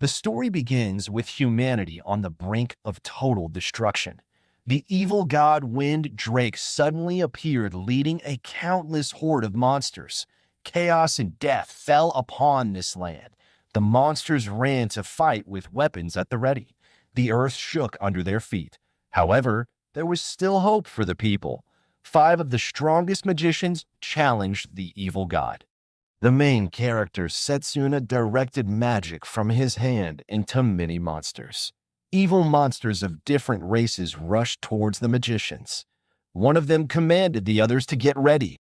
The story begins with humanity on the brink of total destruction. The evil god Wind Drake suddenly appeared leading a countless horde of monsters. Chaos and death fell upon this land. The monsters ran to fight with weapons at the ready. The earth shook under their feet. However, there was still hope for the people. 5 of the strongest magicians challenged the evil god. The main character, Setsuna, directed magic from his hand into many monsters. Evil monsters of different races rushed towards the magicians. One of them commanded the others to get ready.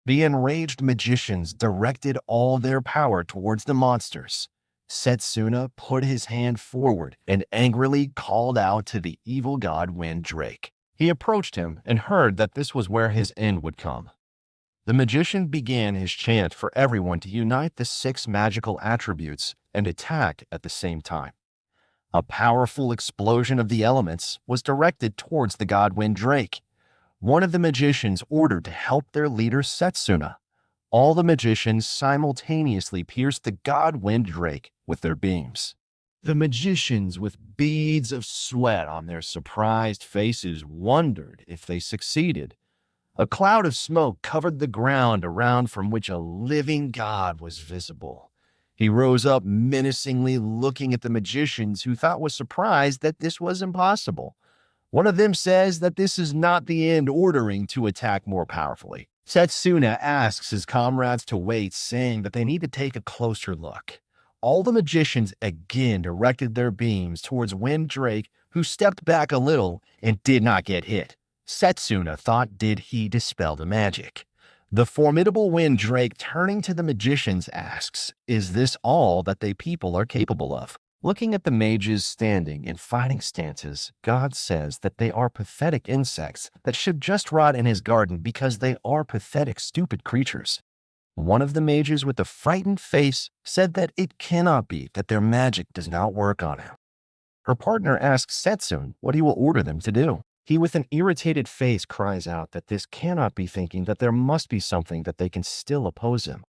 The enraged magicians directed all their power towards the monsters. Setsuna put his hand forward and angrily called out to the evil god Wind Drake. He approached him and heard that this was where his end would come. The magician began his chant for everyone to unite the 6 magical attributes and attack at the same time. A powerful explosion of the elements was directed towards the god Wind Drake. One of the magicians ordered to help their leader Setsuna. All the magicians simultaneously pierced the god Wind Drake with their beams. The magicians, with beads of sweat on their surprised faces, wondered if they succeeded. A cloud of smoke covered the ground around from which a living god was visible. He rose up menacingly, looking at the magicians, who thought with surprise that this was impossible. One of them says that this is not the end, ordering to attack more powerfully. Setsuna asks his comrades to wait, saying that they need to take a closer look. All the magicians again directed their beams towards Wind Drake, who stepped back a little and did not get hit. Setsuna thought, did he dispel the magic? The formidable Wind Drake, turning to the magicians, asks, is this all that they people are capable of? Looking at the mages standing in fighting stances, God says that they are pathetic insects that should just rot in his garden because they are pathetic, stupid creatures. One of the mages with a frightened face said that it cannot be that their magic does not work on him. Her partner asks Setsuna what he will order them to do. He, with an irritated face, cries out that this cannot be, thinking that there must be something that they can still oppose him.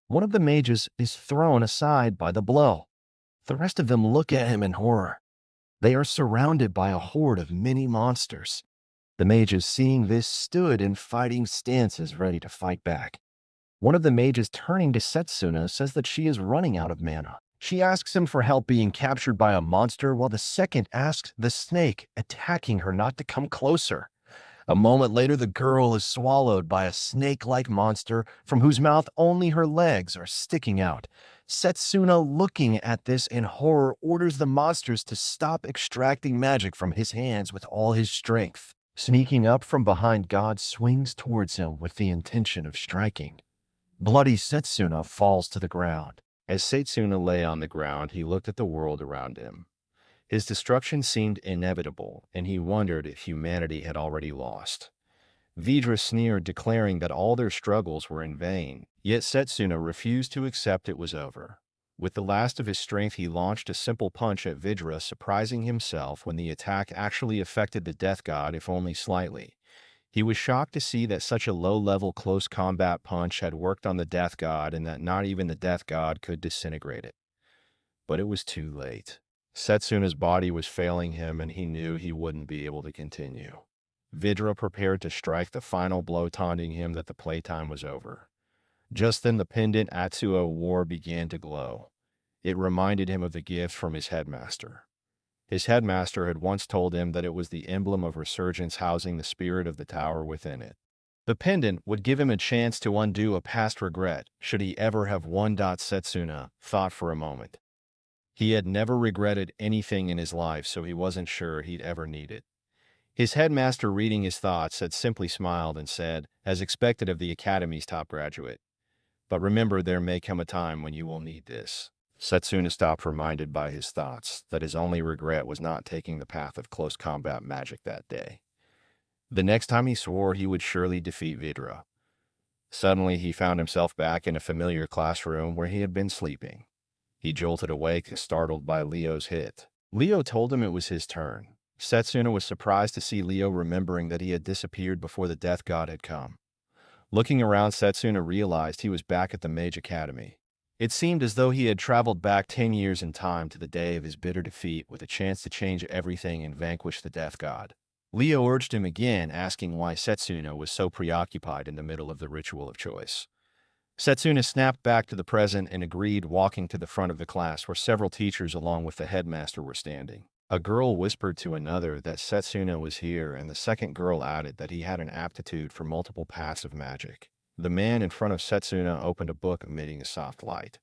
One of the mages is thrown aside by the blow. The rest of them look at him in horror. They are surrounded by a horde of many monsters. The mages, seeing this, stood in fighting stances ready to fight back. One of the mages, turning to Setsuna, says that she is running out of mana. She asks him for help being captured by a monster, while the second asks the snake attacking her not to come closer. A moment later, the girl is swallowed by a snake-like monster from whose mouth only her legs are sticking out. Setsuna, looking at this in horror, orders the monsters to stop extracting magic from his hands with all his strength. Sneaking up from behind, God swings towards him with the intention of striking. Bloody Setsuna falls to the ground. As Setsuna lay on the ground, he looked at the world around him. His destruction seemed inevitable, and he wondered if humanity had already lost. Vidra sneered, declaring that all their struggles were in vain, yet Setsuna refused to accept it was over. With the last of his strength, he launched a simple punch at Vidra, surprising himself when the attack actually affected the death god, if only slightly. He was shocked to see that such a low-level close combat punch had worked on the death god and that not even the death god could disintegrate it. But it was too late. Setsuna's body was failing him, and he knew he wouldn't be able to continue. Vidra prepared to strike the final blow, taunting him that the playtime was over. Just then the pendant Atsuo wore began to glow. It reminded him of the gift from his headmaster. His headmaster had once told him that it was the emblem of resurgence, housing the spirit of the tower within it. The pendant would give him a chance to undo a past regret, should he ever have won. Setsuna thought for a moment. He had never regretted anything in his life, so he wasn't sure he'd ever need it. His headmaster, reading his thoughts, had simply smiled and said, as expected of the academy's top graduate, "But remember, there may come a time when you will need this." Setsuna stopped, reminded by his thoughts that his only regret was not taking the path of close combat magic that day. The next time he swore he would surely defeat Vidra. Suddenly, he found himself back in a familiar classroom where he had been sleeping. He jolted awake, startled by Leo's hit. Leo told him it was his turn. Setsuna was surprised to see Leo, remembering that he had disappeared before the death god had come. Looking around, Setsuna realized he was back at the Mage Academy. It seemed as though he had traveled back 10 years in time to the day of his bitter defeat with a chance to change everything and vanquish the death god. Leo urged him again, asking why Setsuna was so preoccupied in the middle of the ritual of choice. Setsuna snapped back to the present and agreed, walking to the front of the class where several teachers along with the headmaster were standing. A girl whispered to another that Setsuna was here, and the second girl added that he had an aptitude for multiple paths of magic. The man in front of Setsuna opened a book, emitting a soft light.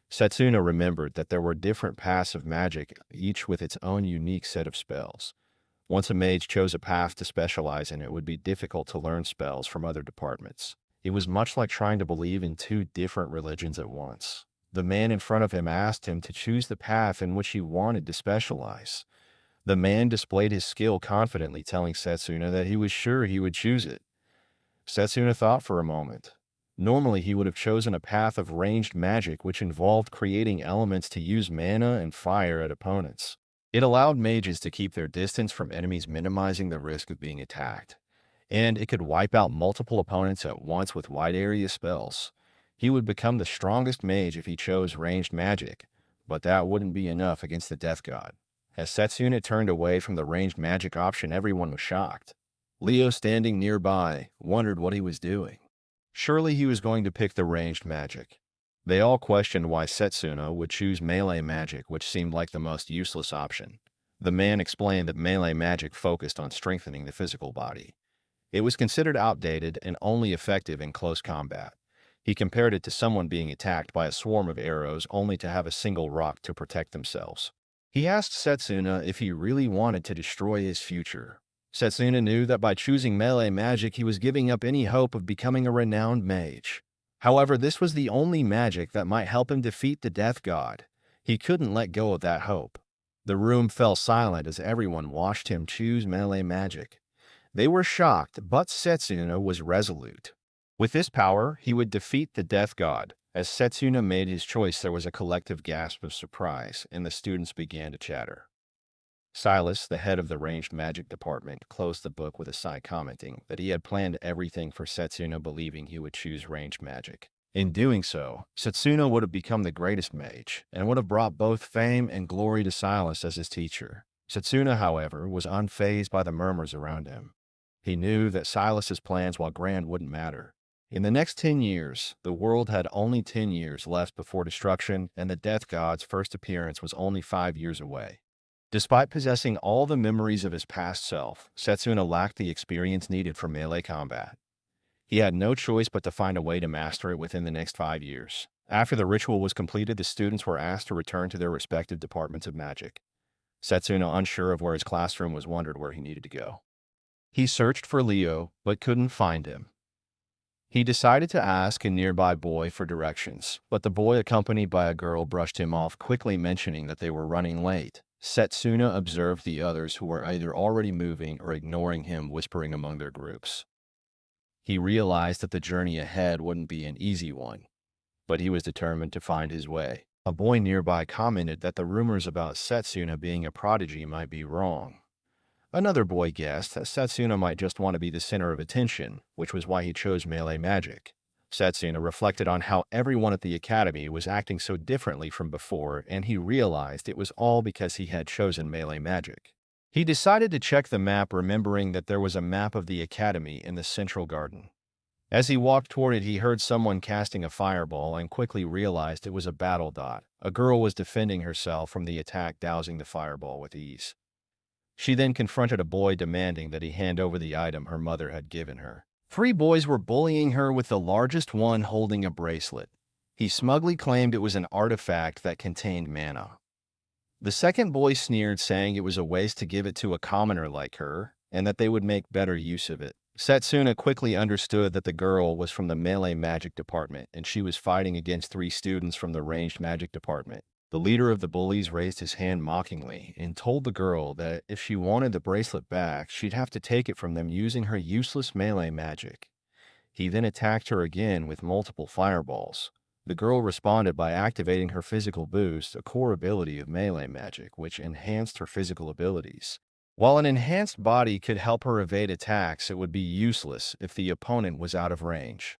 Setsuna remembered that there were different paths of magic, each with its own unique set of spells. Once a mage chose a path to specialize in, it would be difficult to learn spells from other departments. It was much like trying to believe in two different religions at once. The man in front of him asked him to choose the path in which he wanted to specialize. The man displayed his skill confidently, telling Setsuna that he was sure he would choose it. Setsuna thought for a moment. Normally, he would have chosen a path of ranged magic, which involved creating elements to use mana and fire at opponents. It allowed mages to keep their distance from enemies, minimizing the risk of being attacked. And it could wipe out multiple opponents at once with wide area spells. He would become the strongest mage if he chose ranged magic, but that wouldn't be enough against the death god. As Setsuna turned away from the ranged magic option, everyone was shocked. Leo, standing nearby, wondered what he was doing. Surely he was going to pick the ranged magic. They all questioned why Setsuna would choose melee magic, which seemed like the most useless option. The man explained that melee magic focused on strengthening the physical body. It was considered outdated and only effective in close combat. He compared it to someone being attacked by a swarm of arrows only to have a single rock to protect themselves. He asked Setsuna if he really wanted to destroy his future. Setsuna knew that by choosing melee magic, he was giving up any hope of becoming a renowned mage. However, this was the only magic that might help him defeat the death god. He couldn't let go of that hope. The room fell silent as everyone watched him choose melee magic. They were shocked, but Setsuna was resolute. With this power, he would defeat the death god. As Setsuna made his choice, there was a collective gasp of surprise, and the students began to chatter. Silas, the head of the ranged magic department, closed the book with a sigh, commenting that he had planned everything for Setsuna, believing he would choose ranged magic. In doing so, Setsuna would have become the greatest mage, and would have brought both fame and glory to Silas as his teacher. Setsuna, however, was unfazed by the murmurs around him. He knew that Silas's plans, while grand, wouldn't matter. In the next 10 years, the world had only 10 years left before destruction, and the death god's first appearance was only 5 years away. Despite possessing all the memories of his past self, Setsuna lacked the experience needed for melee combat. He had no choice but to find a way to master it within the next 5 years. After the ritual was completed, the students were asked to return to their respective departments of magic. Setsuna, unsure of where his classroom was, wondered where he needed to go. He searched for Leo, but couldn't find him. He decided to ask a nearby boy for directions, but the boy, accompanied by a girl, brushed him off, quickly mentioning that they were running late. Setsuna observed the others, who were either already moving or ignoring him, whispering among their groups. He realized that the journey ahead wouldn't be an easy one, but he was determined to find his way. A boy nearby commented that the rumors about Setsuna being a prodigy might be wrong. Another boy guessed that Setsuna might just want to be the center of attention, which was why he chose melee magic. Setsuna reflected on how everyone at the academy was acting so differently from before, and he realized it was all because he had chosen melee magic. He decided to check the map, remembering that there was a map of the academy in the central garden. As he walked toward it, he heard someone casting a fireball and quickly realized it was a battle dot. A girl was defending herself from the attack, dousing the fireball with ease. She then confronted a boy, demanding that he hand over the item her mother had given her. 3 boys were bullying her, with the largest one holding a bracelet. He smugly claimed it was an artifact that contained mana. The second boy sneered, saying it was a waste to give it to a commoner like her, and that they would make better use of it. Setsuna quickly understood that the girl was from the melee magic department, and she was fighting against 3 students from the ranged magic department. The leader of the bullies raised his hand mockingly and told the girl that if she wanted the bracelet back, she'd have to take it from them using her useless melee magic. He then attacked her again with multiple fireballs. The girl responded by activating her physical boost, a core ability of melee magic, which enhanced her physical abilities. While an enhanced body could help her evade attacks, it would be useless if the opponent was out of range.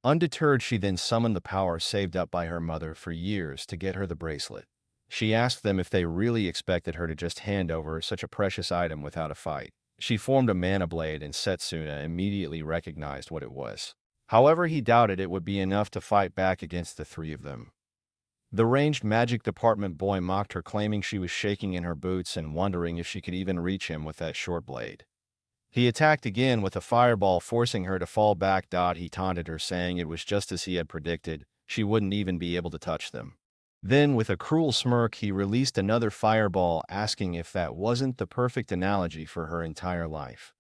Undeterred, she then summoned the power saved up by her mother for years to get her the bracelet. She asked them if they really expected her to just hand over such a precious item without a fight. She formed a mana blade, and Setsuna immediately recognized what it was. However, he doubted it would be enough to fight back against the three of them. The ranged magic department boy mocked her, claiming she was shaking in her boots and wondering if she could even reach him with that short blade. He attacked again with a fireball, forcing her to fall back. He taunted her, saying it was just as he had predicted, she wouldn't even be able to touch them. Then, with a cruel smirk, he released another fireball, asking if that wasn't the perfect analogy for her entire life.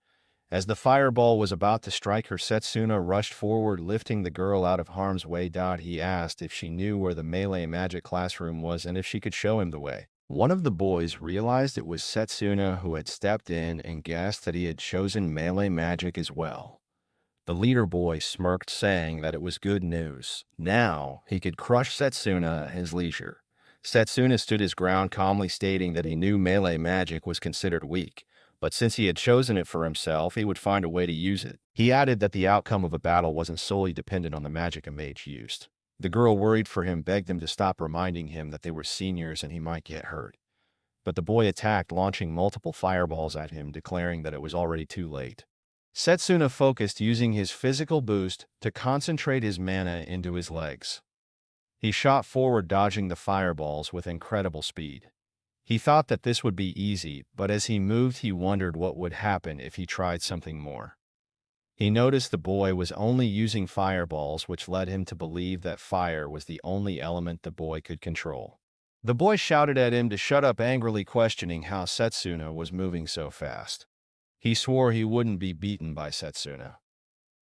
As the fireball was about to strike her, Setsuna rushed forward, lifting the girl out of harm's way. He asked if she knew where the melee magic classroom was and if she could show him the way. One of the boys realized it was Setsuna, who had stepped in, and guessed that he had chosen melee magic as well. The leader boy smirked, saying that it was good news. Now he could crush Setsuna at his leisure. Setsuna stood his ground, calmly stating that he knew melee magic was considered weak, but since he had chosen it for himself, he would find a way to use it. He added that the outcome of a battle wasn't solely dependent on the magic a mage used. The girl, worried for him, begged him to stop, reminding him that they were seniors and he might get hurt. But the boy attacked, launching multiple fireballs at him, declaring that it was already too late. Setsuna focused, using his physical boost to concentrate his mana into his legs. He shot forward, dodging the fireballs with incredible speed. He thought that this would be easy, but as he moved, he wondered what would happen if he tried something more. He noticed the boy was only using fireballs, which led him to believe that fire was the only element the boy could control. The boy shouted at him to shut up, angrily questioning how Setsuna was moving so fast. He swore he wouldn't be beaten by Setsuna.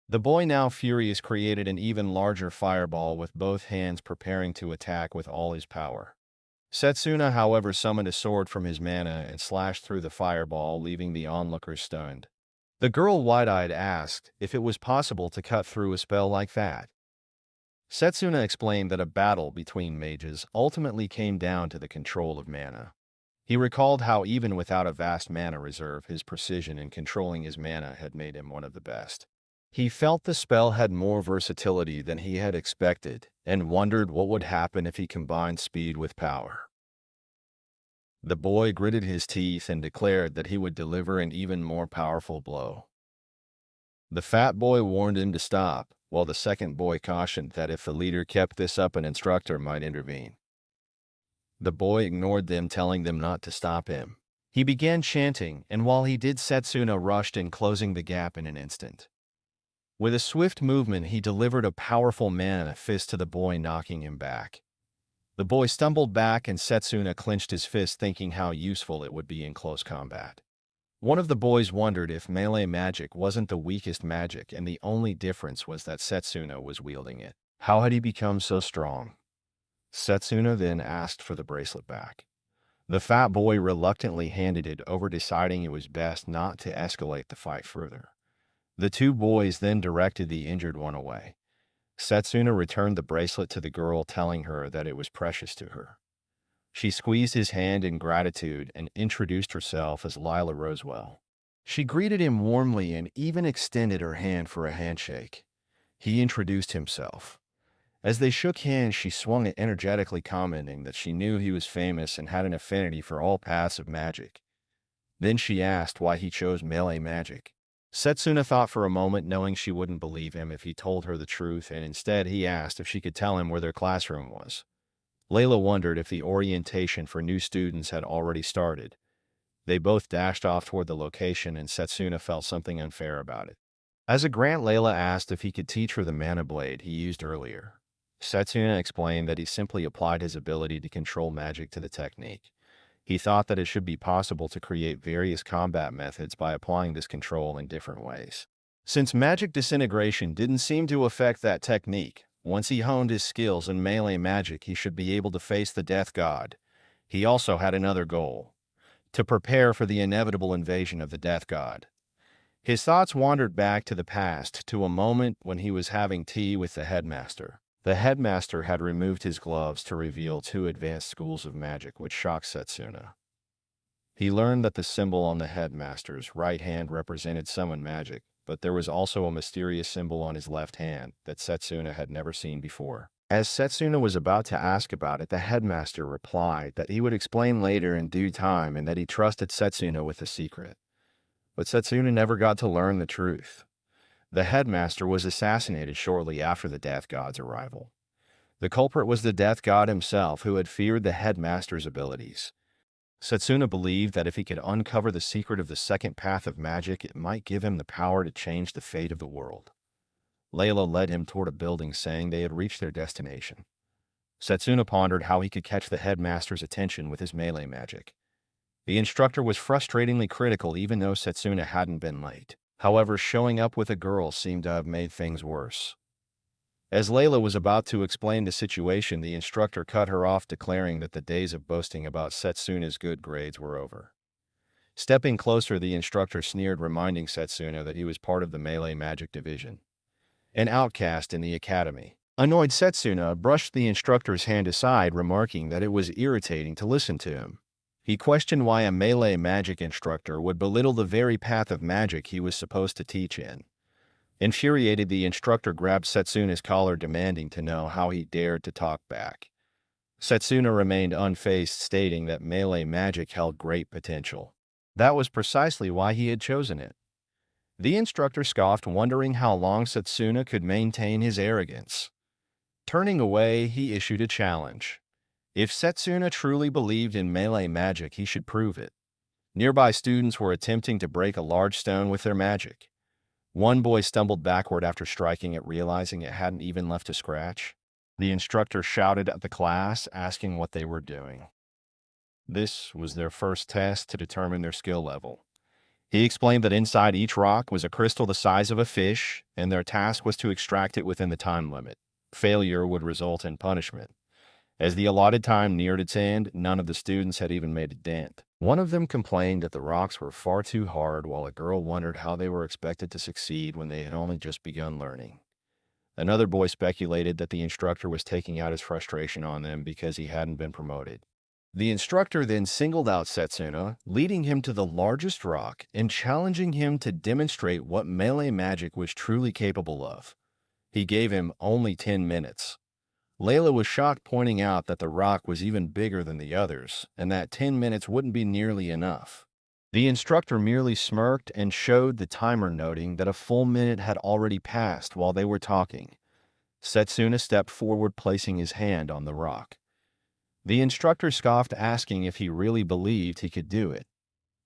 The boy, now furious, created an even larger fireball with both hands, preparing to attack with all his power. Setsuna, however, summoned a sword from his mana and slashed through the fireball, leaving the onlookers stunned. The girl, wide-eyed, asked if it was possible to cut through a spell like that. Setsuna explained that a battle between mages ultimately came down to the control of mana. He recalled how even without a vast mana reserve, his precision in controlling his mana had made him one of the best. He felt the spell had more versatility than he had expected, and wondered what would happen if he combined speed with power. The boy gritted his teeth and declared that he would deliver an even more powerful blow. The fat boy warned him to stop, while the second boy cautioned that if the leader kept this up, an instructor might intervene. The boy ignored them, telling them not to stop him. He began chanting, and while he did, Setsuna rushed in, closing the gap in an instant. With a swift movement, he delivered a powerful mana fist to the boy, knocking him back. The boy stumbled back, and Setsuna clenched his fist, thinking how useful it would be in close combat. One of the boys wondered if melee magic wasn't the weakest magic, and the only difference was that Setsuna was wielding it. How had he become so strong? Setsuna then asked for the bracelet back. The fat boy reluctantly handed it over, deciding it was best not to escalate the fight further. The two boys then directed the injured one away. Setsuna returned the bracelet to the girl, telling her that it was precious to her. She squeezed his hand in gratitude and introduced herself as Lila Rosewell. She greeted him warmly and even extended her hand for a handshake. He introduced himself. As they shook hands, she swung it energetically, commenting that she knew he was famous and had an affinity for all paths of magic. Then she asked why he chose melee magic. Setsuna thought for a moment, knowing she wouldn't believe him if he told her the truth, and instead he asked if she could tell him where their classroom was. Layla wondered if the orientation for new students had already started. They both dashed off toward the location, and Setsuna felt something unfair about it. As a grant, Layla asked if he could teach her the mana blade he used earlier. Setsuna explained that he simply applied his ability to control magic to the technique. He thought that it should be possible to create various combat methods by applying this control in different ways. Since magic disintegration didn't seem to affect that technique, once he honed his skills in melee magic, he should be able to face the Death God. He also had another goal: to prepare for the inevitable invasion of the Death God. His thoughts wandered back to the past, to a moment when he was having tea with the headmaster. The headmaster had removed his gloves to reveal two advanced schools of magic, which shocked Setsuna. He learned that the symbol on the headmaster's right hand represented summon magic, but there was also a mysterious symbol on his left hand that Setsuna had never seen before. As Setsuna was about to ask about it, the headmaster replied that he would explain later in due time and that he trusted Setsuna with the secret. But Setsuna never got to learn the truth. The headmaster was assassinated shortly after the Death God's arrival. The culprit was the Death God himself, who had feared the headmaster's abilities. Setsuna believed that if he could uncover the secret of the second path of magic, it might give him the power to change the fate of the world. Layla led him toward a building, saying they had reached their destination. Setsuna pondered how he could catch the headmaster's attention with his melee magic. The instructor was frustratingly critical even though Setsuna hadn't been late. However, showing up with a girl seemed to have made things worse. As Layla was about to explain the situation, the instructor cut her off, declaring that the days of boasting about Setsuna's good grades were over. Stepping closer, the instructor sneered, reminding Setsuna that he was part of the melee magic division, an outcast in the academy. Annoyed, Setsuna brushed the instructor's hand aside, remarking that it was irritating to listen to him. He questioned why a melee magic instructor would belittle the very path of magic he was supposed to teach in. Infuriated, the instructor grabbed Setsuna's collar, demanding to know how he dared to talk back. Setsuna remained unfazed, stating that melee magic held great potential. That was precisely why he had chosen it. The instructor scoffed, wondering how long Setsuna could maintain his arrogance. Turning away, he issued a challenge. If Setsuna truly believed in melee magic, he should prove it. Nearby students were attempting to break a large stone with their magic. One boy stumbled backward after striking it, realizing it hadn't even left a scratch. The instructor shouted at the class, asking what they were doing. This was their first test to determine their skill level. He explained that inside each rock was a crystal the size of a fish, and their task was to extract it within the time limit. Failure would result in punishment. As the allotted time neared its end, none of the students had even made a dent. One of them complained that the rocks were far too hard, while a girl wondered how they were expected to succeed when they had only just begun learning. Another boy speculated that the instructor was taking out his frustration on them because he hadn't been promoted. The instructor then singled out Setsuna, leading him to the largest rock and challenging him to demonstrate what melee magic was truly capable of. He gave him only 10 minutes. Layla was shocked, pointing out that the rock was even bigger than the others, and that 10 minutes wouldn't be nearly enough. The instructor merely smirked and showed the timer, noting that a full minute had already passed while they were talking. Setsuna stepped forward, placing his hand on the rock. The instructor scoffed, asking if he really believed he could do it.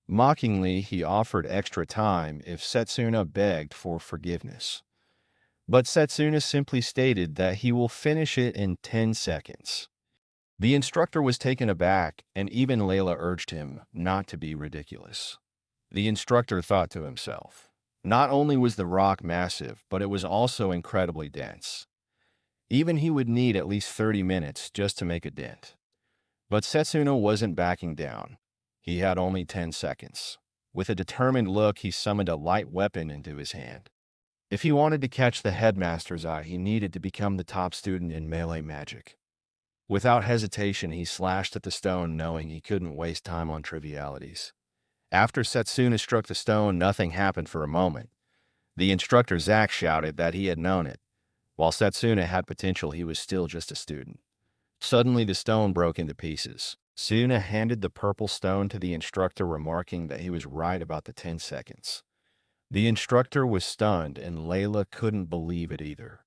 Mockingly, he offered extra time if Setsuna begged for forgiveness. But Setsuna simply stated that he will finish it in 10 seconds. The instructor was taken aback, and even Layla urged him not to be ridiculous. The instructor thought to himself, not only was the rock massive, but it was also incredibly dense. Even he would need at least 30 minutes just to make a dent. But Setsuna wasn't backing down. He had only 10 seconds. With a determined look, he summoned a light weapon into his hand. If he wanted to catch the headmaster's eye, he needed to become the top student in melee magic. Without hesitation, he slashed at the stone, knowing he couldn't waste time on trivialities. After Setsuna struck the stone, nothing happened for a moment. The instructor, Zack, shouted that he had known it. While Setsuna had potential, he was still just a student. Suddenly, the stone broke into pieces. Setsuna handed the purple stone to the instructor, remarking that he was right about the 10 seconds. The instructor was stunned, and Layla couldn't believe it either.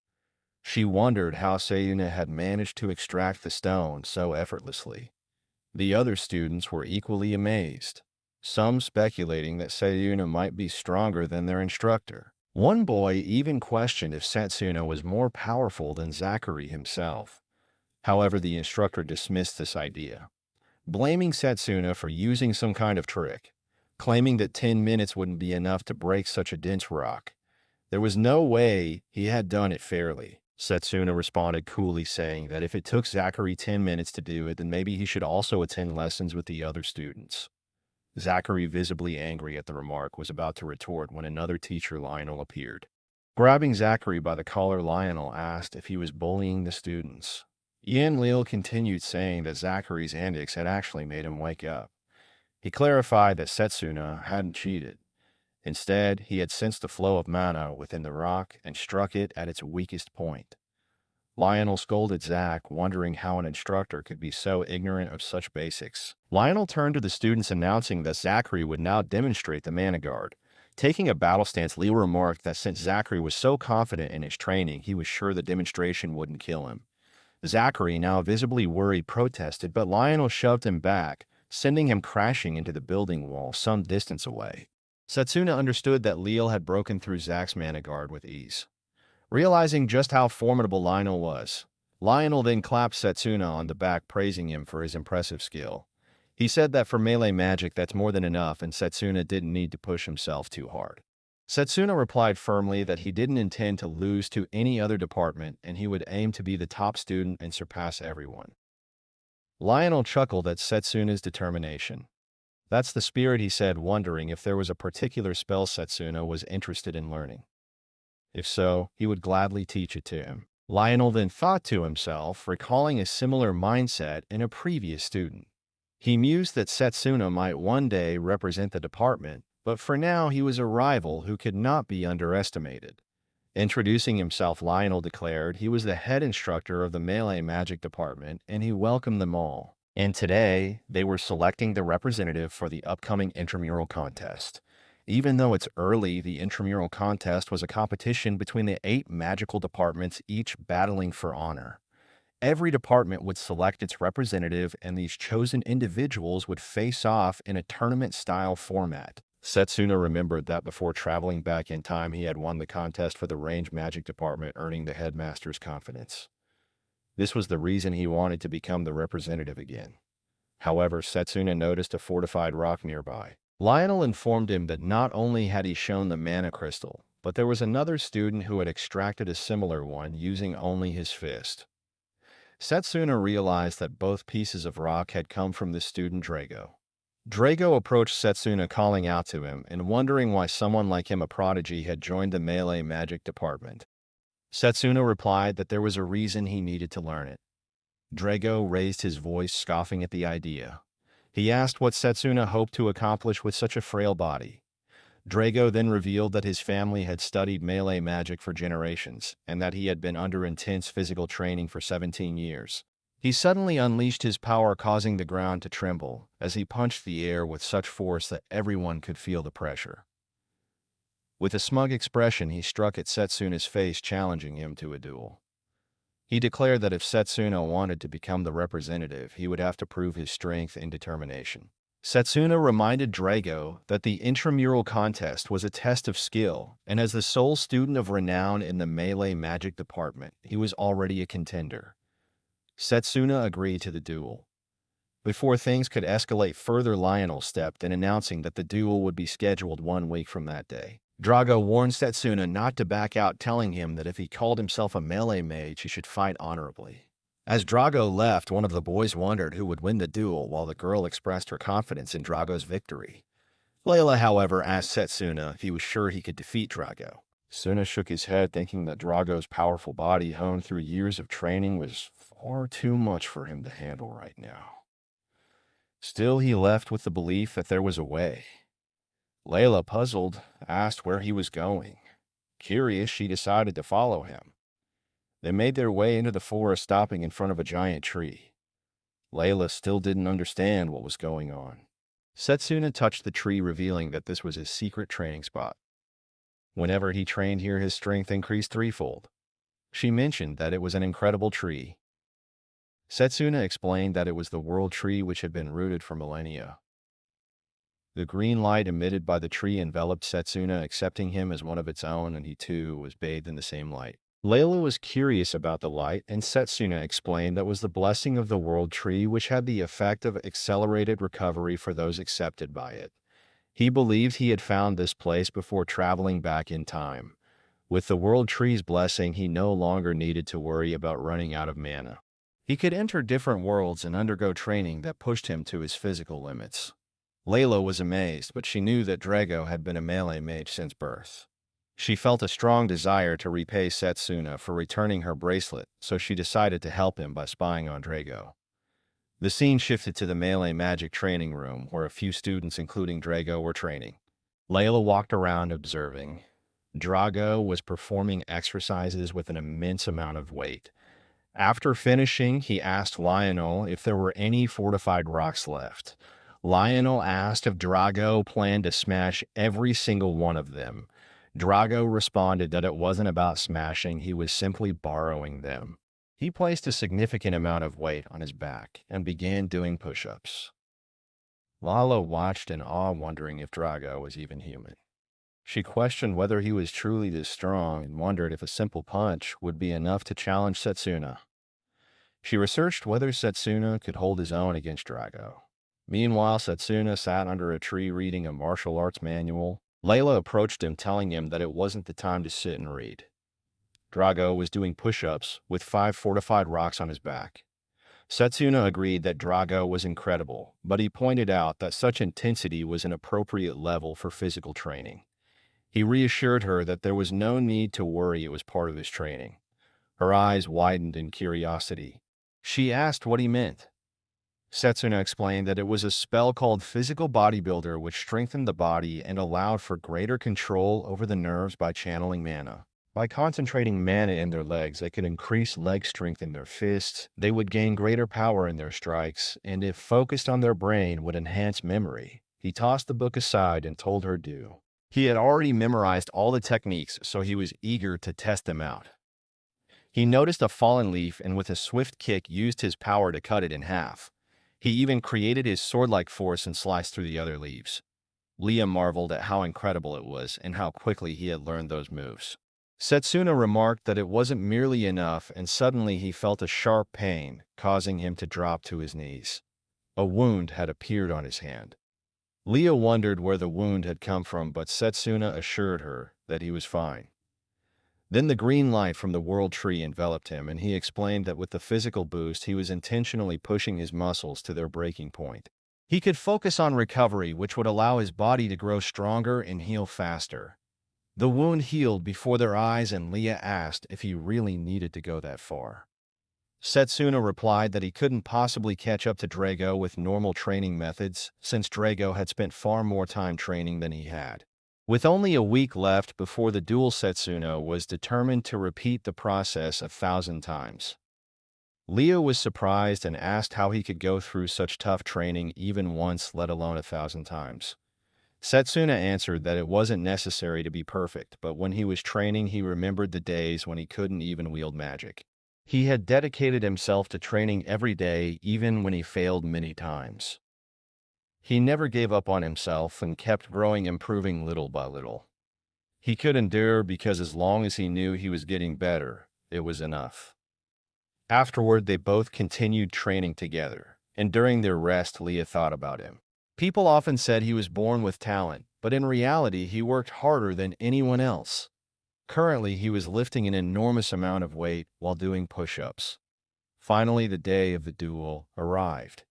She wondered how Setsuna had managed to extract the stone so effortlessly. The other students were equally amazed, some speculating that Setsuna might be stronger than their instructor. One boy even questioned if Setsuna was more powerful than Zachary himself. However, the instructor dismissed this idea, blaming Setsuna for using some kind of trick, claiming that 10 minutes wouldn't be enough to break such a dense rock. There was no way he had done it fairly. Setsuna responded coolly, saying that if it took Zachary 10 minutes to do it, then maybe he should also attend lessons with the other students. Zachary, visibly angry at the remark, was about to retort when another teacher, Lionel, appeared. Grabbing Zachary by the collar, Lionel asked if he was bullying the students. Lil continued, saying that Zachary's antics had actually made him wake up. He clarified that Setsuna hadn't cheated. Instead, he had sensed the flow of mana within the rock and struck it at its weakest point. Lionel scolded Zack, wondering how an instructor could be so ignorant of such basics. Lionel turned to the students, announcing that Zachary would now demonstrate the mana guard. Taking a battle stance, Leo remarked that since Zachary was so confident in his training, he was sure the demonstration wouldn't kill him. Zachary, now visibly worried, protested, but Lionel shoved him back, sending him crashing into the building wall some distance away. Setsuna understood that Leo had broken through Zack's mana guard with ease. Realizing just how formidable Lionel was, Lionel then clapped Setsuna on the back, praising him for his impressive skill. He said that for melee magic that's more than enough, and Setsuna didn't need to push himself too hard. Setsuna replied firmly that he didn't intend to lose to any other department and he would aim to be the top student and surpass everyone. Lionel chuckled at Setsuna's determination. That's the spirit, he said, wondering if there was a particular spell Setsuna was interested in learning. If so, he would gladly teach it to him. Lionel then thought to himself, recalling a similar mindset in a previous student. He mused that Setsuna might one day represent the department, but for now he was a rival who could not be underestimated. Introducing himself, Lionel declared he was the head instructor of the melee magic department and he welcomed them all. And today, they were selecting the representative for the upcoming intramural contest. Even though it's early, the intramural contest was a competition between the 8 magical departments, each battling for honor. Every department would select its representative, and these chosen individuals would face off in a tournament-style format. Setsuna remembered that before traveling back in time, he had won the contest for the range magic department, earning the headmaster's confidence. This was the reason he wanted to become the representative again. However, Setsuna noticed a fortified rock nearby. Lionel informed him that not only had he shown the mana crystal, but there was another student who had extracted a similar one using only his fist. Setsuna realized that both pieces of rock had come from this student Drago. Drago approached Setsuna, calling out to him and wondering why someone like him, a prodigy, had joined the melee magic department. Setsuna replied that there was a reason he needed to learn it. Drago raised his voice, scoffing at the idea. He asked what Setsuna hoped to accomplish with such a frail body. Drago then revealed that his family had studied melee magic for generations, and that he had been under intense physical training for 17 years. He suddenly unleashed his power, causing the ground to tremble, as he punched the air with such force that everyone could feel the pressure. With a smug expression, he struck at Setsuna's face, challenging him to a duel. He declared that if Setsuna wanted to become the representative, he would have to prove his strength and determination. Setsuna reminded Drago that the intramural contest was a test of skill, and as the sole student of renown in the melee magic department, he was already a contender. Setsuna agreed to the duel. Before things could escalate further, Lionel stepped in, announcing that the duel would be scheduled 1 week from that day. Drago warned Setsuna not to back out, telling him that if he called himself a melee mage, he should fight honorably. As Drago left, one of the boys wondered who would win the duel, while the girl expressed her confidence in Drago's victory. Layla, however, asked Setsuna if he was sure he could defeat Drago. Setsuna shook his head, thinking that Drago's powerful body, honed through years of training, was far too much for him to handle right now. Still, he left with the belief that there was a way. Layla, puzzled, asked where he was going. Curious, she decided to follow him. They made their way into the forest, stopping in front of a giant tree. Layla still didn't understand what was going on. Setsuna touched the tree, revealing that this was his secret training spot. Whenever he trained here, his strength increased threefold. She mentioned that it was an incredible tree. Setsuna explained that it was the world tree, which had been rooted for millennia. The green light emitted by the tree enveloped Setsuna, accepting him as one of its own, and he too was bathed in the same light. Layla was curious about the light, and Setsuna explained that was the blessing of the world tree, which had the effect of accelerated recovery for those accepted by it. He believed he had found this place before traveling back in time. With the world tree's blessing, he no longer needed to worry about running out of mana. He could enter different worlds and undergo training that pushed him to his physical limits. Layla was amazed, but she knew that Drago had been a melee mage since birth. She felt a strong desire to repay Setsuna for returning her bracelet, so she decided to help him by spying on Drago. The scene shifted to the melee magic training room, where a few students, including Drago, were training. Layla walked around observing. Drago was performing exercises with an immense amount of weight. After finishing, he asked Lionel if there were any fortified rocks left. Lionel asked if Drago planned to smash every single one of them. Drago responded that it wasn't about smashing, he was simply borrowing them. He placed a significant amount of weight on his back and began doing push-ups. Lala watched in awe, wondering if Drago was even human. She questioned whether he was truly this strong and wondered if a simple punch would be enough to challenge Setsuna. She researched whether Setsuna could hold his own against Drago. Meanwhile, Setsuna sat under a tree reading a martial arts manual. Layla approached him, telling him that it wasn't the time to sit and read. Drago was doing push-ups with 5 fortified rocks on his back. Setsuna agreed that Drago was incredible, but he pointed out that such intensity was an appropriate level for physical training. He reassured her that there was no need to worry, it was part of his training. Her eyes widened in curiosity. She asked what he meant. Setsuna explained that it was a spell called Physical Bodybuilder, which strengthened the body and allowed for greater control over the nerves by channeling mana. By concentrating mana in their legs, they could increase leg strength in their fists, they would gain greater power in their strikes, and if focused on their brain, would enhance memory. He tossed the book aside and told her do. He had already memorized all the techniques, so he was eager to test them out. He noticed a fallen leaf and with a swift kick used his power to cut it in half. He even created his sword-like force and sliced through the other leaves. Leah marveled at how incredible it was and how quickly he had learned those moves. Setsuna remarked that it wasn't merely enough, and suddenly he felt a sharp pain, causing him to drop to his knees. A wound had appeared on his hand. Leah wondered where the wound had come from, but Setsuna assured her that he was fine. Then the green light from the world tree enveloped him, and he explained that with the physical boost, he was intentionally pushing his muscles to their breaking point. He could focus on recovery, which would allow his body to grow stronger and heal faster. The wound healed before their eyes, and Leah asked if he really needed to go that far. Setsuna replied that he couldn't possibly catch up to Drago with normal training methods, since Drago had spent far more time training than he had. With only a week left before the duel, Setsuna was determined to repeat the process 1,000 times. Leah was surprised and asked how he could go through such tough training even once, let alone 1,000 times. Setsuna answered that it wasn't necessary to be perfect, but when he was training, he remembered the days when he couldn't even wield magic. He had dedicated himself to training every day, even when he failed many times. He never gave up on himself and kept growing, improving little by little. He could endure because as long as he knew he was getting better, it was enough. Afterward, they both continued training together, and during their rest, Leah thought about him. People often said he was born with talent, but in reality, he worked harder than anyone else. Currently, he was lifting an enormous amount of weight while doing push-ups. Finally, the day of the duel arrived.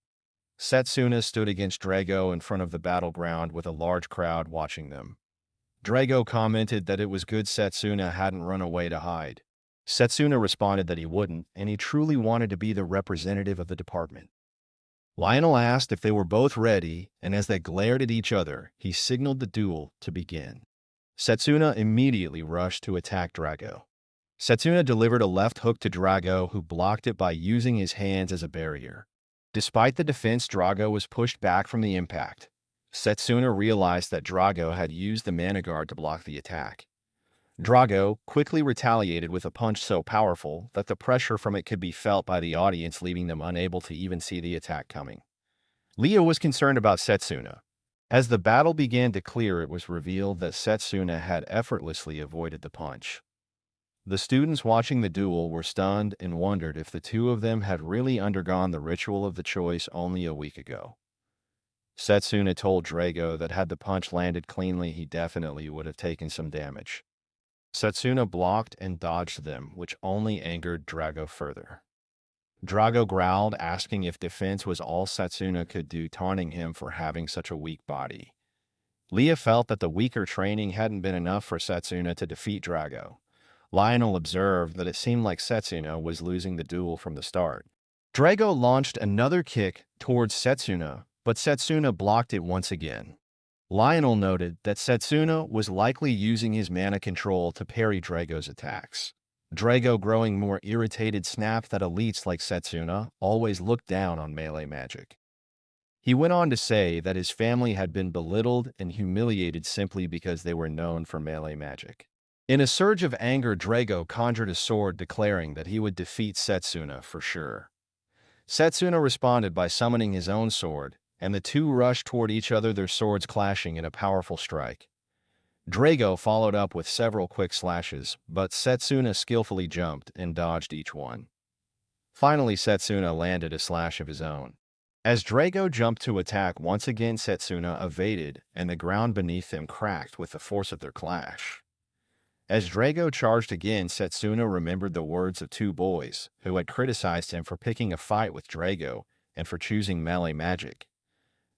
Setsuna stood against Drago in front of the battleground with a large crowd watching them. Drago commented that it was good Setsuna hadn't run away to hide. Setsuna responded that he wouldn't, and he truly wanted to be the representative of the department. Lionel asked if they were both ready, and as they glared at each other, he signaled the duel to begin. Setsuna immediately rushed to attack Drago. Setsuna delivered a left hook to Drago, who blocked it by using his hands as a barrier. Despite the defense, Drago was pushed back from the impact. Setsuna realized that Drago had used the mana guard to block the attack. Drago quickly retaliated with a punch so powerful that the pressure from it could be felt by the audience, leaving them unable to even see the attack coming. Leah was concerned about Setsuna. As the battle began to clear, it was revealed that Setsuna had effortlessly avoided the punch. The students watching the duel were stunned and wondered if the two of them had really undergone the ritual of the choice only a week ago. Setsuna told Drago that had the punch landed cleanly, he definitely would have taken some damage. Setsuna blocked and dodged them, which only angered Drago further. Drago growled, asking if defense was all Setsuna could do, taunting him for having such a weak body. Leah felt that the weaker training hadn't been enough for Setsuna to defeat Drago. Lionel observed that it seemed like Setsuna was losing the duel from the start. Drago launched another kick towards Setsuna, but Setsuna blocked it once again. Lionel noted that Setsuna was likely using his mana control to parry Drago's attacks. Drago, growing more irritated, snapped that elites like Setsuna always looked down on melee magic. He went on to say that his family had been belittled and humiliated simply because they were known for melee magic. In a surge of anger, Drago conjured a sword, declaring that he would defeat Setsuna for sure. Setsuna responded by summoning his own sword, and the two rushed toward each other, their swords clashing in a powerful strike. Drago followed up with several quick slashes, but Setsuna skillfully jumped and dodged each one. Finally, Setsuna landed a slash of his own. As Drago jumped to attack once again, Setsuna evaded, and the ground beneath them cracked with the force of their clash. As Drago charged again, Setsuna remembered the words of two boys who had criticized him for picking a fight with Drago and for choosing melee magic.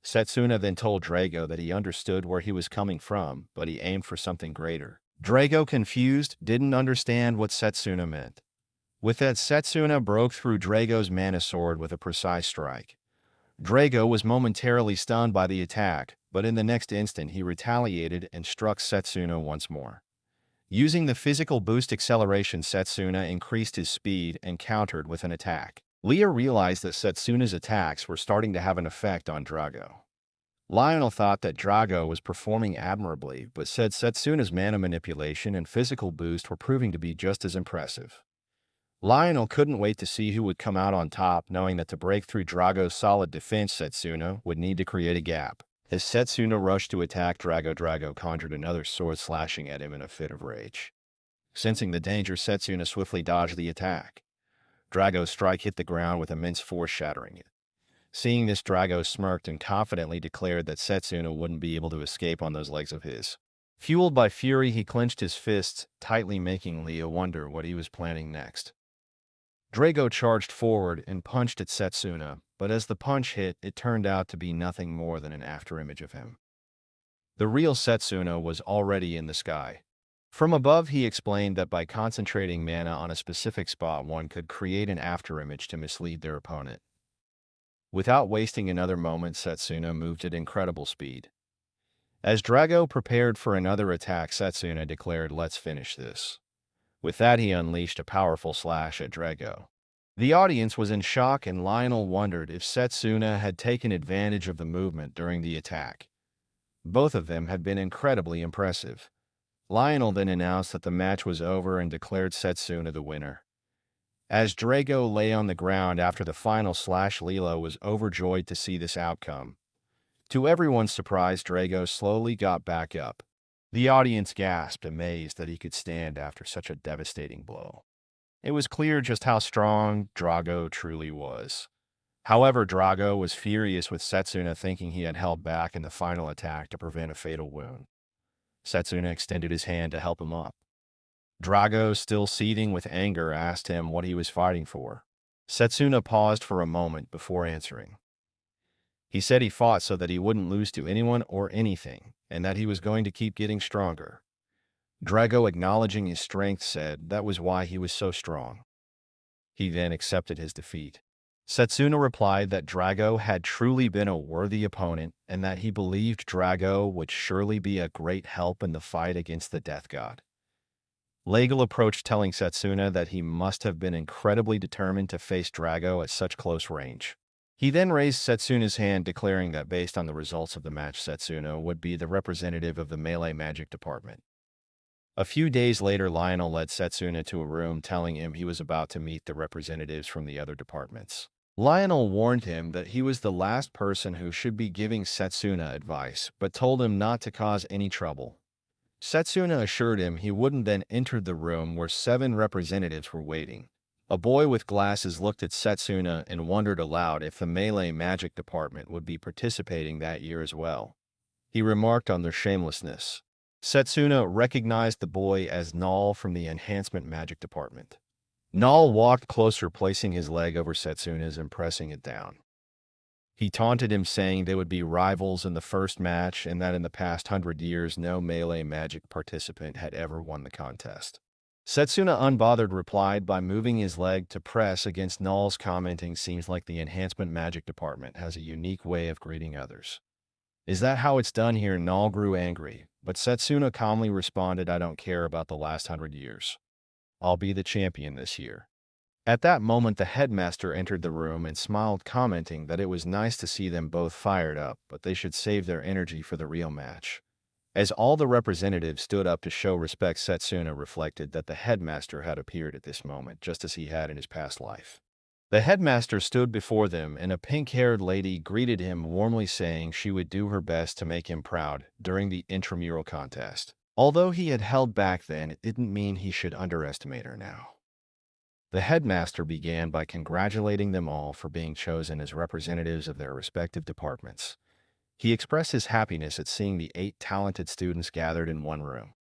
Setsuna then told Drago that he understood where he was coming from, but he aimed for something greater. Drago, confused, didn't understand what Setsuna meant. With that, Setsuna broke through Drago's mana sword with a precise strike. Drago was momentarily stunned by the attack, but in the next instant he retaliated and struck Setsuna once more. Using the physical boost acceleration, Setsuna increased his speed and countered with an attack. Leah realized that Setsuna's attacks were starting to have an effect on Drago. Lionel thought that Drago was performing admirably, but said Setsuna's mana manipulation and physical boost were proving to be just as impressive. Lionel couldn't wait to see who would come out on top, knowing that to break through Drago's solid defense, Setsuna would need to create a gap. As Setsuna rushed to attack Drago, Drago conjured another sword, slashing at him in a fit of rage. Sensing the danger, Setsuna swiftly dodged the attack. Drago's strike hit the ground with immense force, shattering it. Seeing this, Drago smirked and confidently declared that Setsuna wouldn't be able to escape on those legs of his. Fueled by fury, he clenched his fists tightly, making Leah wonder what he was planning next. Drago charged forward and punched at Setsuna, but as the punch hit, it turned out to be nothing more than an afterimage of him. The real Setsuna was already in the sky. From above, he explained that by concentrating mana on a specific spot, one could create an afterimage to mislead their opponent. Without wasting another moment, Setsuna moved at incredible speed. As Drago prepared for another attack, Setsuna declared, "Let's finish this." With that, he unleashed a powerful slash at Drago. The audience was in shock, and Lionel wondered if Setsuna had taken advantage of the movement during the attack. Both of them had been incredibly impressive. Lionel then announced that the match was over and declared Setsuna the winner. As Drago lay on the ground after the final slash, Leela was overjoyed to see this outcome. To everyone's surprise, Drago slowly got back up. The audience gasped, amazed that he could stand after such a devastating blow. It was clear just how strong Drago truly was. However, Drago was furious with Setsuna, thinking he had held back in the final attack to prevent a fatal wound. Setsuna extended his hand to help him up. Drago, still seething with anger, asked him what he was fighting for. Setsuna paused for a moment before answering. He said he fought so that he wouldn't lose to anyone or anything, and that he was going to keep getting stronger. Drago, acknowledging his strength, said that was why he was so strong. He then accepted his defeat. Setsuna replied that Drago had truly been a worthy opponent and that he believed Drago would surely be a great help in the fight against the Death God. Legel approached, telling Setsuna that he must have been incredibly determined to face Drago at such close range. He then raised Setsuna's hand, declaring that based on the results of the match, Setsuna would be the representative of the melee magic department. A few days later, Lionel led Setsuna to a room, telling him he was about to meet the representatives from the other departments. Lionel warned him that he was the last person who should be giving Setsuna advice, but told him not to cause any trouble. Setsuna assured him he wouldn't, then entered the room where 7 representatives were waiting. A boy with glasses looked at Setsuna and wondered aloud if the melee magic department would be participating that year as well. He remarked on their shamelessness. Setsuna recognized the boy as Null from the enhancement magic department. Null walked closer, placing his leg over Setsuna's and pressing it down. He taunted him, saying they would be rivals in the first match and that in the past 100 years no melee magic participant had ever won the contest. Setsuna, unbothered, replied by moving his leg to press against Null's, commenting, "Seems like the enhancement magic department has a unique way of greeting others." Is that how it's done here? Null grew angry, but Setsuna calmly responded, I don't care about the last 100 years. I'll be the champion this year. At that moment, the headmaster entered the room and smiled, commenting that it was nice to see them both fired up, but they should save their energy for the real match. As all the representatives stood up to show respect, Setsuna reflected that the headmaster had appeared at this moment, just as he had in his past life. The headmaster stood before them, and a pink-haired lady greeted him warmly, saying she would do her best to make him proud during the intramural contest. Although he had held back then, it didn't mean he should underestimate her now. The headmaster began by congratulating them all for being chosen as representatives of their respective departments. He expressed his happiness at seeing the 8 talented students gathered in one room.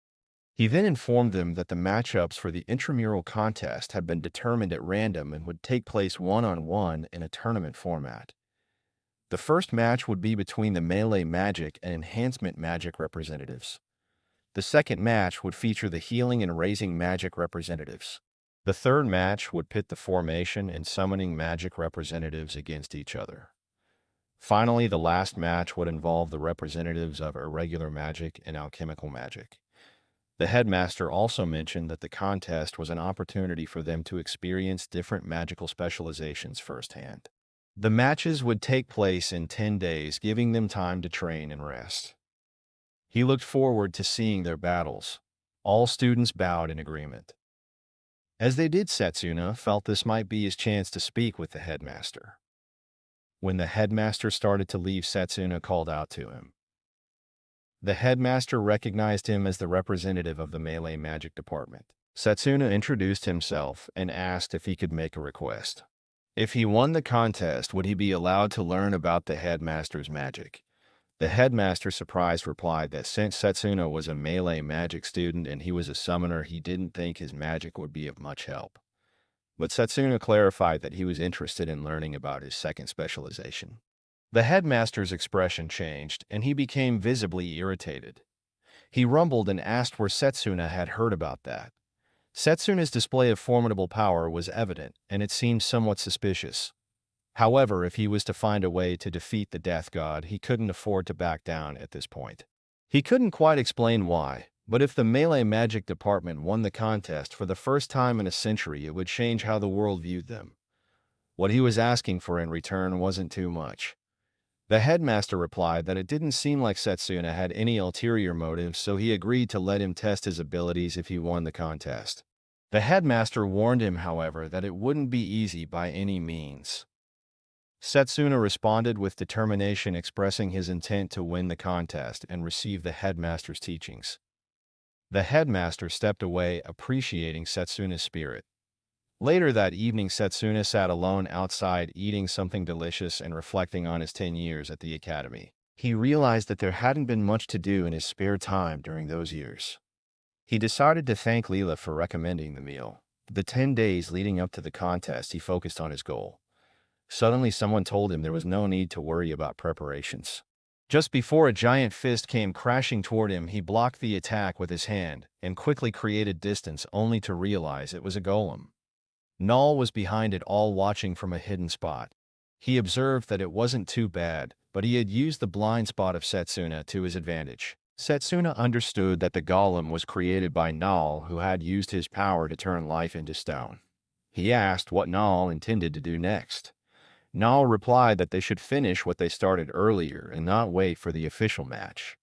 He then informed them that the matchups for the intramural contest had been determined at random and would take place one-on-one in a tournament format. The first match would be between the melee magic and enhancement magic representatives. The second match would feature the healing and raising magic representatives. The third match would pit the formation and summoning magic representatives against each other. Finally, the last match would involve the representatives of irregular magic and alchemical magic. The headmaster also mentioned that the contest was an opportunity for them to experience different magical specializations firsthand. The matches would take place in 10 days, giving them time to train and rest. He looked forward to seeing their battles. All students bowed in agreement. As they did, Setsuna felt this might be his chance to speak with the headmaster. When the headmaster started to leave, Setsuna called out to him. The headmaster recognized him as the representative of the melee magic department. Setsuna introduced himself and asked if he could make a request. If he won the contest, would he be allowed to learn about the headmaster's magic? The headmaster, surprised, replied that since Setsuna was a melee magic student and he was a summoner, he didn't think his magic would be of much help. But Setsuna clarified that he was interested in learning about his second specialization. The headmaster's expression changed, and he became visibly irritated. He rumbled and asked where Setsuna had heard about that. Setsuna's display of formidable power was evident, and it seemed somewhat suspicious. However, if he was to find a way to defeat the Death God, he couldn't afford to back down at this point. He couldn't quite explain why, but if the melee magic department won the contest for the first time in a century, it would change how the world viewed them. What he was asking for in return wasn't too much. The headmaster replied that it didn't seem like Setsuna had any ulterior motives, so he agreed to let him test his abilities if he won the contest. The headmaster warned him, however, that it wouldn't be easy by any means. Setsuna responded with determination, expressing his intent to win the contest and receive the headmaster's teachings. The headmaster stepped away, appreciating Setsuna's spirit. Later that evening, Setsuna sat alone outside, eating something delicious and reflecting on his 10 years at the academy. He realized that there hadn't been much to do in his spare time during those years. He decided to thank Leela for recommending the meal. The 10 days leading up to the contest, he focused on his goal. Suddenly, someone told him there was no need to worry about preparations. Just before a giant fist came crashing toward him, he blocked the attack with his hand and quickly created distance, only to realize it was a golem. Null was behind it all, watching from a hidden spot. He observed that it wasn't too bad, but he had used the blind spot of Setsuna to his advantage. Setsuna understood that the golem was created by Null, who had used his power to turn life into stone. He asked what Null intended to do next. Null replied that they should finish what they started earlier and not wait for the official match.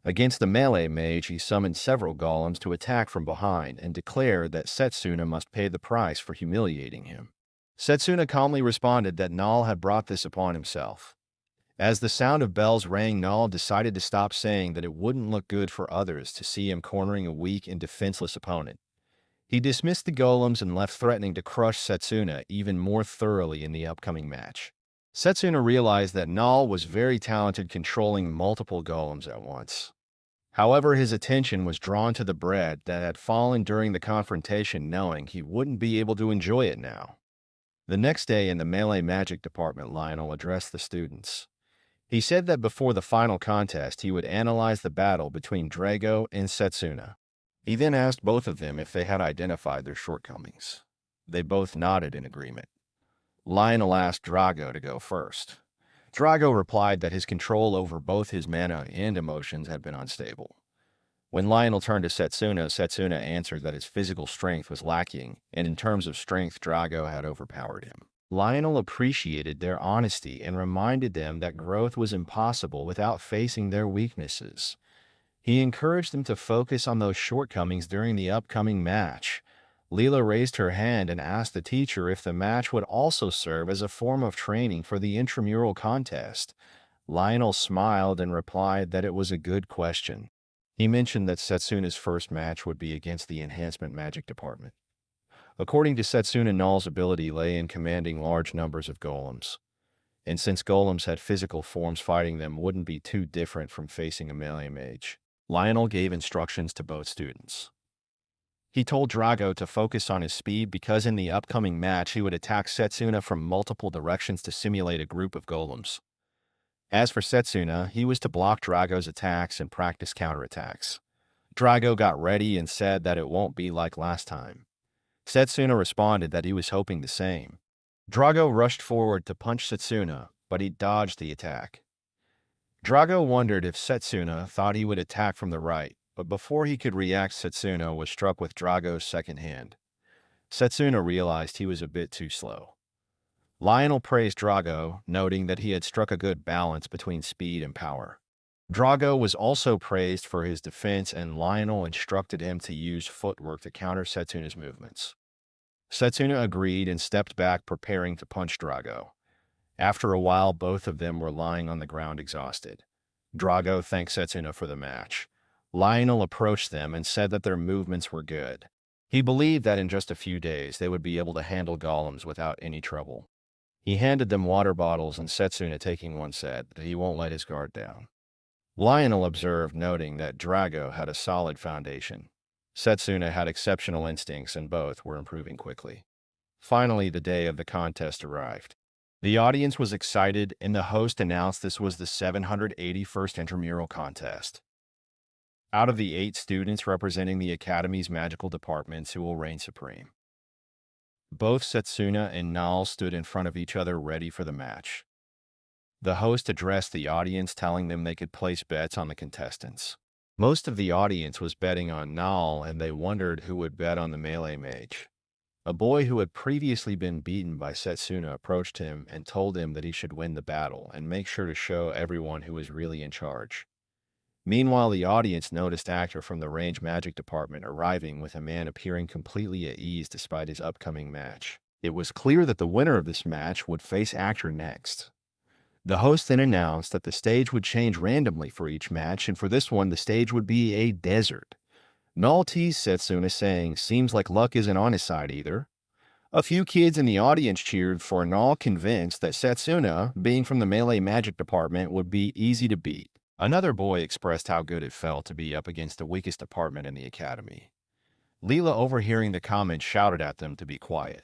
Against the melee mage, he summoned several golems to attack from behind and declared that Setsuna must pay the price for humiliating him. Setsuna calmly responded that Null had brought this upon himself. As the sound of bells rang, Null decided to stop, saying that it wouldn't look good for others to see him cornering a weak and defenseless opponent. He dismissed the golems and left, threatening to crush Setsuna even more thoroughly in the upcoming match. Setsuna realized that Null was very talented, controlling multiple golems at once. However, his attention was drawn to the bread that had fallen during the confrontation, knowing he wouldn't be able to enjoy it now. The next day in the melee magic department, Lionel addressed the students. He said that before the final contest, he would analyze the battle between Drago and Setsuna. He then asked both of them if they had identified their shortcomings. They both nodded in agreement. Lionel asked Drago to go first. Drago replied that his control over both his mana and emotions had been unstable. When Lionel turned to Setsuna, Setsuna answered that his physical strength was lacking, and in terms of strength, Drago had overpowered him. Lionel appreciated their honesty and reminded them that growth was impossible without facing their weaknesses. He encouraged them to focus on those shortcomings during the upcoming match. Leela raised her hand and asked the teacher if the match would also serve as a form of training for the intramural contest. Lionel smiled and replied that it was a good question. He mentioned that Setsuna's first match would be against the Enhancement Magic Department. According to Setsuna, Null's ability lay in commanding large numbers of golems. And since golems had physical forms, fighting them wouldn't be too different from facing a melee mage. Lionel gave instructions to both students. He told Drago to focus on his speed because in the upcoming match he would attack Setsuna from multiple directions to simulate a group of golems. As for Setsuna, he was to block Drago's attacks and practice counterattacks. Drago got ready and said that it won't be like last time. Setsuna responded that he was hoping the same. Drago rushed forward to punch Setsuna, but he dodged the attack. Drago wondered if Setsuna thought he would attack from the right, but before he could react, Setsuna was struck with Drago's second hand. Setsuna realized he was a bit too slow. Lionel praised Drago, noting that he had struck a good balance between speed and power. Drago was also praised for his defense, and Lionel instructed him to use footwork to counter Setsuna's movements. Setsuna agreed and stepped back, preparing to punch Drago. After a while, both of them were lying on the ground exhausted. Drago thanked Setsuna for the match. Lionel approached them and said that their movements were good. He believed that in just a few days they would be able to handle golems without any trouble. He handed them water bottles, and Setsuna, taking one, said that he won't let his guard down. Lionel observed, noting that Drago had a solid foundation. Setsuna had exceptional instincts, and both were improving quickly. Finally, the day of the contest arrived. The audience was excited, and the host announced this was the 781st intramural contest. Out of the 8 students representing the Academy's magical departments who will reign supreme. Both Setsuna and Null stood in front of each other ready for the match. The host addressed the audience, telling them they could place bets on the contestants. Most of the audience was betting on Null, and they wondered who would bet on the melee mage. A boy who had previously been beaten by Setsuna approached him and told him that he should win the battle and make sure to show everyone who was really in charge. Meanwhile, the audience noticed actor from the range magic department arriving with a man appearing completely at ease despite his upcoming match. It was clear that the winner of this match would face actor next. The host then announced that the stage would change randomly for each match, and for this one, the stage would be a desert. Null teased Setsuna, saying, "Seems like luck isn't on his side either." A few kids in the audience cheered for Null, convinced that Setsuna, being from the melee magic department, would be easy to beat. Another boy expressed how good it felt to be up against the weakest department in the academy. Leela, overhearing the comment, shouted at them to be quiet.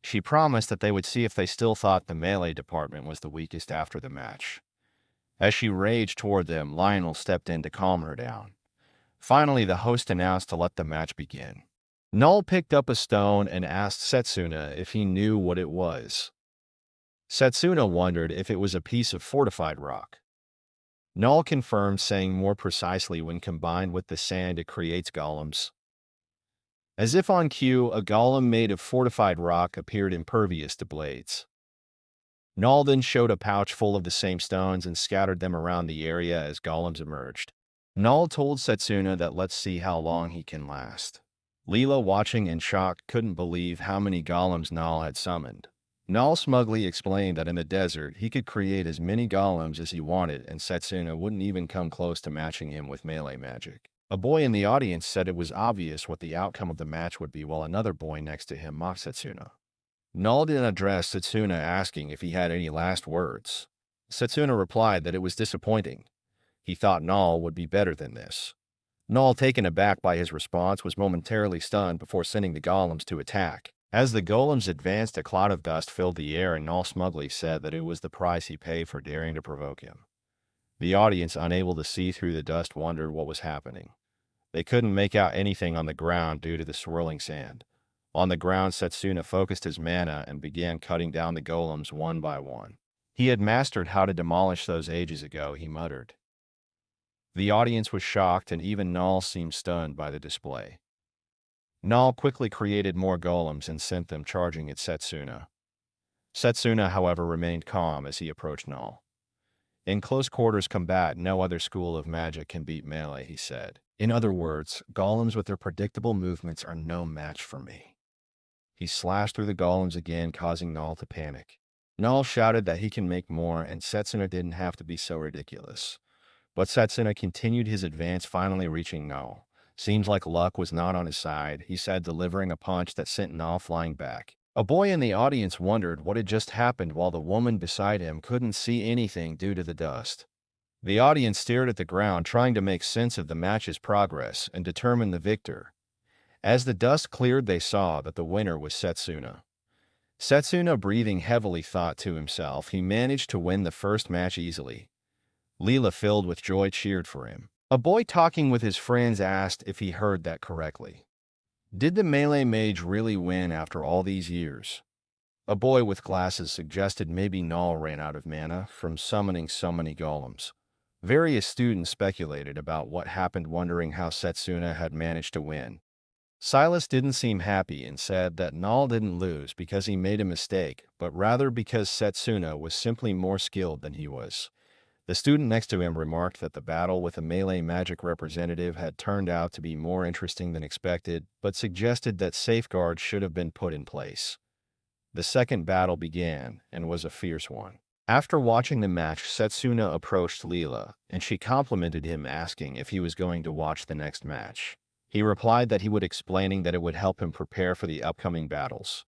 She promised that they would see if they still thought the melee department was the weakest after the match. As she raged toward them, Lionel stepped in to calm her down. Finally, the host announced to let the match begin. Null picked up a stone and asked Setsuna if he knew what it was. Setsuna wondered if it was a piece of fortified rock. Null confirmed, saying more precisely, when combined with the sand it creates golems. As if on cue, a golem made of fortified rock appeared, impervious to blades. Null then showed a pouch full of the same stones and scattered them around the area as golems emerged. Null told Setsuna that let's see how long he can last. Leela, watching in shock, couldn't believe how many golems Null had summoned. Null smugly explained that in the desert he could create as many golems as he wanted, and Setsuna wouldn't even come close to matching him with melee magic. A boy in the audience said it was obvious what the outcome of the match would be, while another boy next to him mocked Setsuna. Null then addressed Setsuna, asking if he had any last words. Setsuna replied that it was disappointing. He thought Null would be better than this. Null, taken aback by his response, was momentarily stunned before sending the golems to attack. As the golems advanced, a cloud of dust filled the air, and Null smugly said that it was the price he paid for daring to provoke him. The audience, unable to see through the dust, wondered what was happening. They couldn't make out anything on the ground due to the swirling sand. On the ground, Setsuna focused his mana and began cutting down the golems one by one. He had mastered how to demolish those ages ago, he muttered. The audience was shocked, and even Null seemed stunned by the display. Null quickly created more golems and sent them charging at Setsuna. Setsuna, however, remained calm as he approached Null. In close quarters combat, no other school of magic can beat melee, he said. In other words, golems with their predictable movements are no match for me. He slashed through the golems again, causing Null to panic. Null shouted that he can make more, and Setsuna didn't have to be so ridiculous. But Setsuna continued his advance, finally reaching Null. Seems like luck was not on his side, he said, delivering a punch that sent Null flying back. A boy in the audience wondered what had just happened, while the woman beside him couldn't see anything due to the dust. The audience stared at the ground, trying to make sense of the match's progress and determine the victor. As the dust cleared, they saw that the winner was Setsuna. Setsuna, breathing heavily, thought to himself, he managed to win the first match easily. Leela, filled with joy, cheered for him. A boy talking with his friends asked if he heard that correctly. Did the melee mage really win after all these years? A boy with glasses suggested maybe Null ran out of mana from summoning so many golems. Various students speculated about what happened, wondering how Setsuna had managed to win. Silas didn't seem happy and said that Null didn't lose because he made a mistake, but rather because Setsuna was simply more skilled than he was. The student next to him remarked that the battle with a melee magic representative had turned out to be more interesting than expected, but suggested that safeguards should have been put in place. The second battle began, and was a fierce one. After watching the match, Setsuna approached Leela, and she complimented him, asking if he was going to watch the next match. He replied that he would, explaining that it would help him prepare for the upcoming battles.